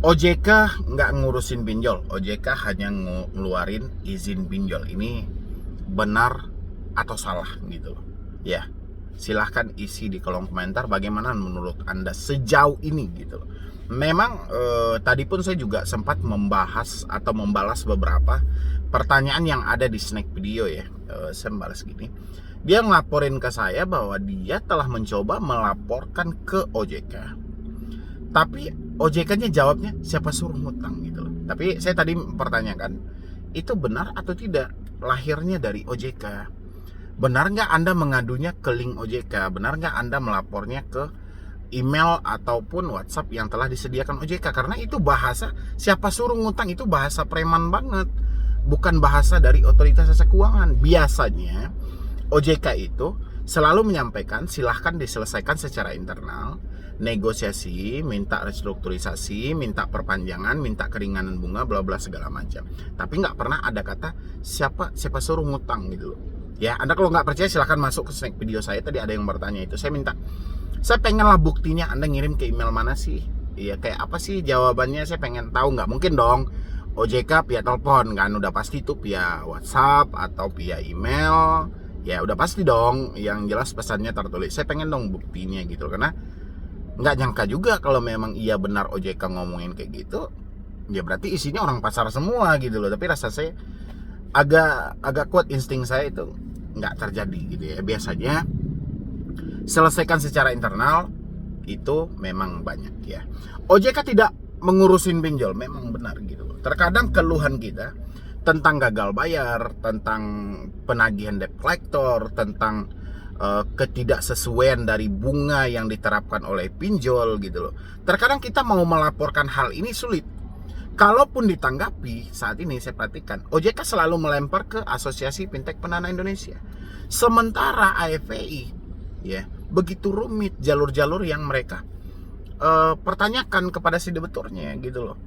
OJK nggak ngurusin pinjol, OJK hanya ngeluarin izin pinjol. Ini benar atau salah gitu loh. Ya, silahkan isi di kolom komentar bagaimana menurut Anda sejauh ini gitu loh. Memang tadi pun saya juga sempat membahas atau membalas beberapa pertanyaan yang ada di snack video ya. Saya membalas gini, dia ngelaporin ke saya bahwa dia telah mencoba melaporkan ke OJK, tapi OJK-nya jawabnya siapa suruh ngutang gitu loh. Tapi saya tadi pertanyakan, itu benar atau tidak lahirnya dari OJK? Benar nggak Anda mengadunya ke link OJK? Benar nggak Anda melapornya ke email ataupun WhatsApp yang telah disediakan OJK? Karena itu bahasa siapa suruh ngutang, itu bahasa preman banget, bukan bahasa dari otoritas jasa keuangan. Biasanya OJK itu selalu menyampaikan silahkan diselesaikan secara internal, negosiasi, minta restrukturisasi, minta perpanjangan, minta keringanan bunga, bla bla segala macam. Tapi nggak pernah ada kata siapa suruh ngutang gitu loh. Ya, Anda kalau nggak percaya silahkan masuk ke snack video saya. Tadi ada yang bertanya itu. Saya pengen lah buktinya. Anda ngirim ke email mana sih? Iya, kayak apa sih jawabannya? Saya pengen tahu. Nggak mungkin dong OJK via telepon kan, udah pasti itu via WhatsApp atau via email. Ya udah pasti dong, yang jelas pesannya tertulis. Saya pengen dong buktinya gitu, karena nggak nyangka juga kalau memang iya benar OJK ngomongin kayak gitu. Ya berarti isinya orang pasar semua gitu loh. Tapi rasa saya agak kuat insting saya itu nggak terjadi gitu ya. Biasanya selesaikan secara internal itu memang banyak ya. OJK tidak mengurusin pinjol, memang benar gitu loh. Terkadang keluhan kita tentang gagal bayar, tentang penagihan debt collector, tentang ketidaksesuaian dari bunga yang diterapkan oleh pinjol gitu loh. Terkadang kita mau melaporkan hal ini sulit. Kalaupun ditanggapi, saat ini saya perhatikan OJK selalu melempar ke Asosiasi Fintech Pendana Indonesia. Sementara AFPI ya begitu rumit jalur-jalur yang mereka pertanyakan kepada si debiturnya gitu loh.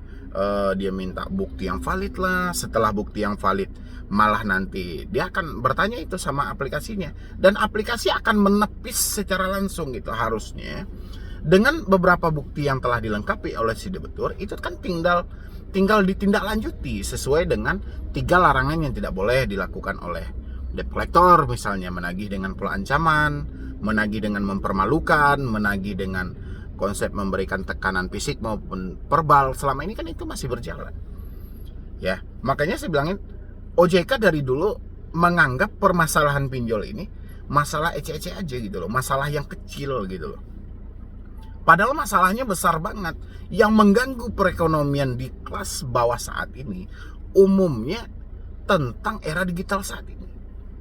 Dia minta bukti yang valid lah. Setelah bukti yang valid, malah nanti dia akan bertanya itu sama aplikasinya, dan aplikasi akan menepis secara langsung gitu. Harusnya dengan beberapa bukti yang telah dilengkapi oleh si debitur, itu kan tinggal ditindaklanjuti sesuai dengan 3 larangan yang tidak boleh dilakukan oleh debt collector. Misalnya menagih dengan pola ancaman, menagih dengan mempermalukan, menagih dengan konsep memberikan tekanan fisik maupun verbal. Selama ini kan itu masih berjalan ya. Makanya saya bilangin OJK dari dulu menganggap permasalahan pinjol ini masalah ece-ece aja gitu loh, masalah yang kecil gitu loh. Padahal masalahnya besar banget, yang mengganggu perekonomian di kelas bawah saat ini umumnya tentang era digital saat ini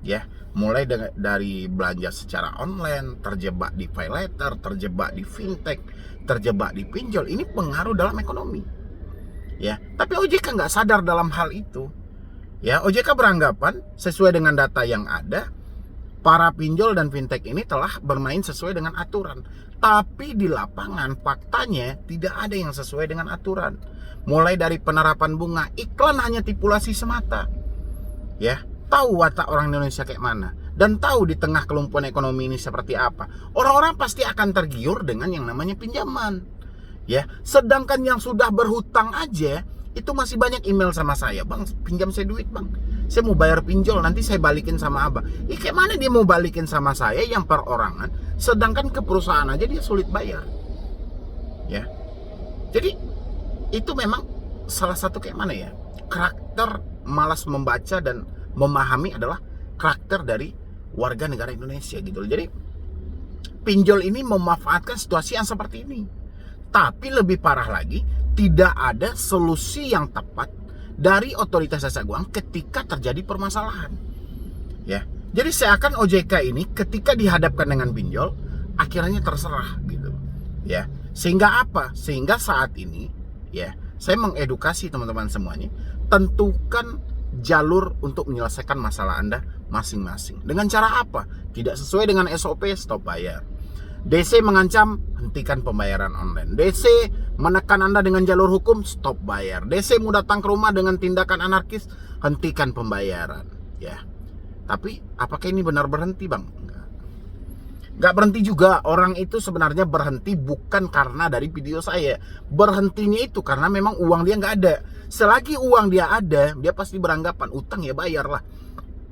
ya. Mulai dari belanja secara online, terjebak di pay later, terjebak di fintech, terjebak di pinjol. Ini pengaruh dalam ekonomi ya. Tapi OJK nggak sadar dalam hal itu ya. OJK beranggapan sesuai dengan data yang ada, para pinjol dan fintech ini telah bermain sesuai dengan aturan. Tapi di lapangan faktanya tidak ada yang sesuai dengan aturan. Mulai dari penerapan bunga, iklan hanya tipulasi semata ya. Tahu watak orang Indonesia kayak mana, dan tahu di tengah kelumpuhan ekonomi ini seperti apa. Orang-orang pasti akan tergiur dengan yang namanya pinjaman ya. Sedangkan yang sudah berhutang aja itu masih banyak email sama saya, bang pinjam saya duit bang, saya mau bayar pinjol, nanti saya balikin sama abang. Kayak mana dia mau balikin sama saya yang perorangan, sedangkan ke perusahaan aja dia sulit bayar ya. Jadi itu memang salah satu kayak mana ya, karakter malas membaca dan memahami adalah karakter dari warga negara Indonesia gitu. Jadi pinjol ini memanfaatkan situasi yang seperti ini. Tapi lebih parah lagi, tidak ada solusi yang tepat dari otoritas jasa keuangan ketika terjadi permasalahan ya. Jadi seakan OJK ini ketika dihadapkan dengan pinjol akhirnya terserah gitu ya. Sehingga apa? Sehingga saat ini ya, saya mengedukasi teman-teman semuanya, tentukan jalur untuk menyelesaikan masalah Anda masing-masing. Dengan cara apa? Tidak sesuai dengan SOP, stop bayar. DC mengancam, hentikan pembayaran online. DC menekan Anda dengan jalur hukum, stop bayar. DC mau datang ke rumah dengan tindakan anarkis, hentikan pembayaran ya. Tapi apakah ini benar berhenti bang? Enggak. Nggak berhenti juga. Orang itu sebenarnya berhenti bukan karena dari video saya. Berhentinya itu karena memang uang dia nggak ada. Selagi uang dia ada, dia pasti beranggapan utang ya bayar lah.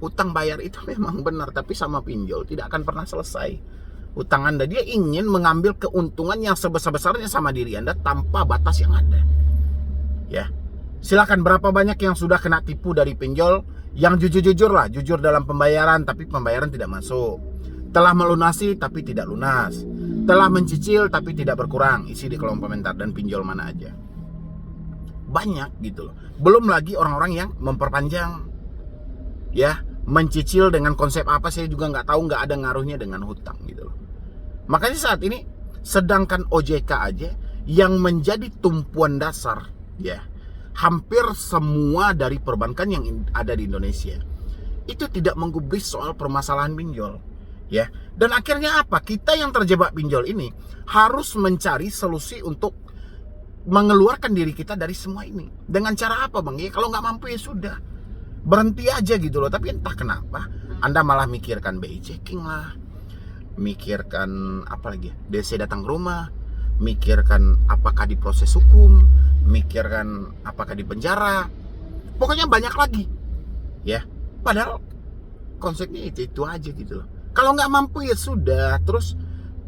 Utang bayar itu memang benar, tapi sama pinjol tidak akan pernah selesai. Utang Anda, dia ingin mengambil keuntungan yang sebesar-besarnya sama diri Anda tanpa batas yang ada. Ya, silakan, berapa banyak yang sudah kena tipu dari pinjol, yang jujur-jujur lah, jujur dalam pembayaran tapi pembayaran tidak masuk. Telah melunasi tapi tidak lunas. Telah mencicil tapi tidak berkurang. Isi di kolom komentar. Dan pinjol mana aja. Banyak gitu loh. Belum lagi orang-orang yang memperpanjang. Ya, mencicil dengan konsep apa saya juga nggak tahu, nggak ada ngaruhnya dengan hutang gitu loh. Makanya saat ini, sedangkan OJK aja yang menjadi tumpuan dasar, ya, hampir semua dari perbankan yang ada di Indonesia itu tidak menggubris soal permasalahan pinjol. Ya, dan akhirnya apa? Kita yang terjebak pinjol ini harus mencari solusi untuk mengeluarkan diri kita dari semua ini. Dengan cara apa, Bang? Ya kalau nggak mampu ya sudah, berhenti aja gitu loh. Tapi entah kenapa Anda malah mikirkan BI checking lah, mikirkan apa lagi? DC datang ke rumah, mikirkan apakah diproses hukum, mikirkan apakah di penjara. Pokoknya banyak lagi. Ya, padahal konsepnya itu aja gitu loh. Kalau nggak mampu ya sudah. Terus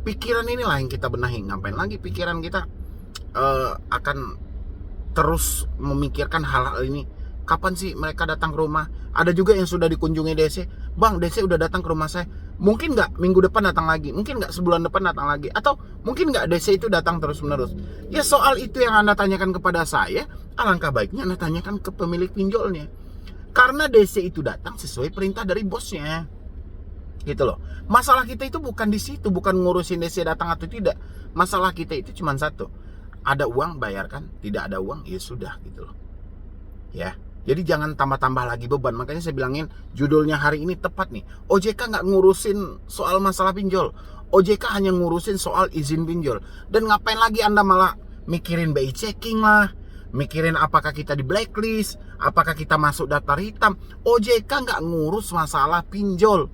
pikiran inilah yang kita benahi. Ngapain lagi pikiran kita akan terus memikirkan hal-hal ini. Kapan sih mereka datang ke rumah? Ada juga yang sudah dikunjungi DC. Bang, DC udah datang ke rumah saya. Mungkin nggak minggu depan datang lagi. Mungkin nggak sebulan depan datang lagi. Atau mungkin nggak DC itu datang terus-menerus. Ya soal itu yang Anda tanyakan kepada saya, alangkah baiknya Anda tanyakan ke pemilik pinjolnya. Karena DC itu datang sesuai perintah dari bosnya. Gitu loh. Masalah kita itu bukan di situ, bukan ngurusin DC datang atau tidak. Masalah kita itu cuma satu. Ada uang bayarkan, tidak ada uang ya sudah gitu loh. Ya. Jadi jangan tambah-tambah lagi beban. Makanya saya bilangin judulnya hari ini tepat nih. OJK nggak ngurusin soal masalah pinjol. OJK hanya ngurusin soal izin pinjol. Dan ngapain lagi Anda malah mikirin BI checking lah, mikirin apakah kita di blacklist, apakah kita masuk daftar hitam. OJK nggak ngurus masalah pinjol.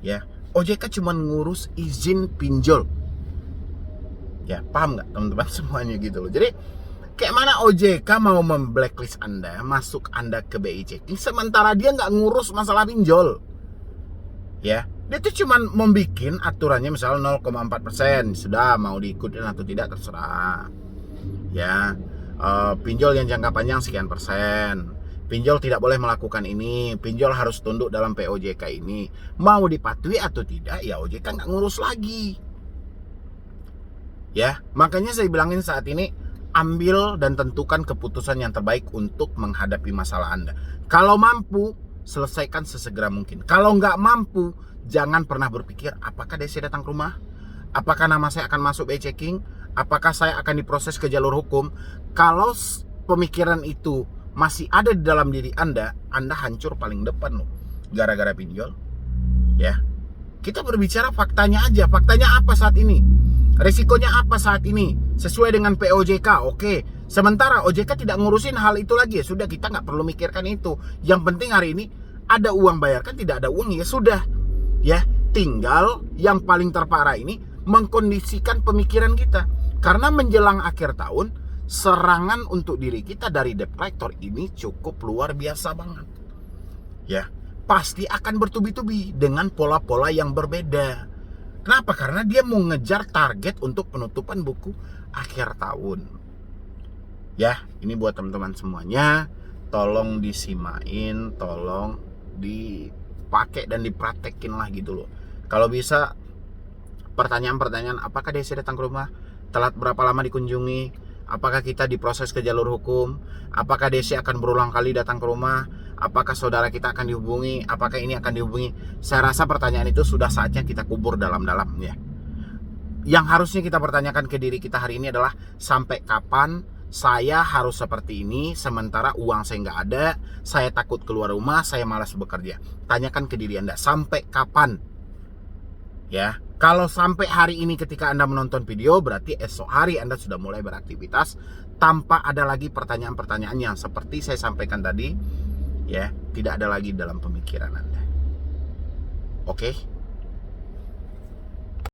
Ya, OJK cuma ngurus izin pinjol. Ya, paham nggak teman-teman semuanya gitu loh. Jadi kayak mana OJK mau memblacklist Anda, masuk Anda ke BI checking, sementara dia nggak ngurus masalah pinjol. Ya, dia tuh cuma membikin aturannya misal 0,4%, sudah mau diikutin atau tidak terserah. Ya, pinjol yang jangka panjang sekian persen. Pinjol tidak boleh melakukan ini, pinjol harus tunduk dalam POJK ini. Mau dipatuhi atau tidak, ya OJK nggak ngurus lagi. Ya, makanya saya bilangin saat ini, ambil dan tentukan keputusan yang terbaik untuk menghadapi masalah Anda. Kalau mampu, selesaikan sesegera mungkin. Kalau nggak mampu, jangan pernah berpikir, apakah DC datang ke rumah? Apakah nama saya akan masuk BI checking? Apakah saya akan diproses ke jalur hukum? Kalau pemikiran itu masih ada di dalam diri Anda hancur paling depan loh, gara-gara pinjol. Ya, kita berbicara faktanya aja. Faktanya apa saat ini? Resikonya apa saat ini? Sesuai dengan POJK, oke. Sementara OJK tidak ngurusin hal itu lagi, ya sudah, kita nggak perlu mikirkan itu. Yang penting hari ini ada uang bayarkan, tidak ada uang ya sudah. Ya, tinggal yang paling terparah ini mengkondisikan pemikiran kita. Karena menjelang akhir tahun, serangan untuk diri kita dari debt collector ini cukup luar biasa banget. Ya, pasti akan bertubi-tubi dengan pola-pola yang berbeda. Kenapa? Karena dia mau ngejar target untuk penutupan buku akhir tahun. Ya, ini buat teman-teman semuanya, tolong disimain, tolong dipakai dan dipraktekin lah gitu loh. Kalau bisa pertanyaan-pertanyaan, apakah DC datang ke rumah? Telat berapa lama dikunjungi? Apakah kita diproses ke jalur hukum? Apakah DC akan berulang kali datang ke rumah? Apakah saudara kita akan dihubungi? Apakah ini akan dihubungi? Saya rasa pertanyaan itu sudah saatnya kita kubur dalam-dalam ya. Yang harusnya kita pertanyakan ke diri kita hari ini adalah, sampai kapan saya harus seperti ini sementara uang saya nggak ada, saya takut keluar rumah, saya malas bekerja. Tanyakan ke diri Anda, sampai kapan? Ya, kalau sampai hari ini ketika Anda menonton video, berarti esok hari Anda sudah mulai beraktivitas tanpa ada lagi pertanyaan-pertanyaan yang seperti saya sampaikan tadi, ya, tidak ada lagi dalam pemikiran Anda. Oke?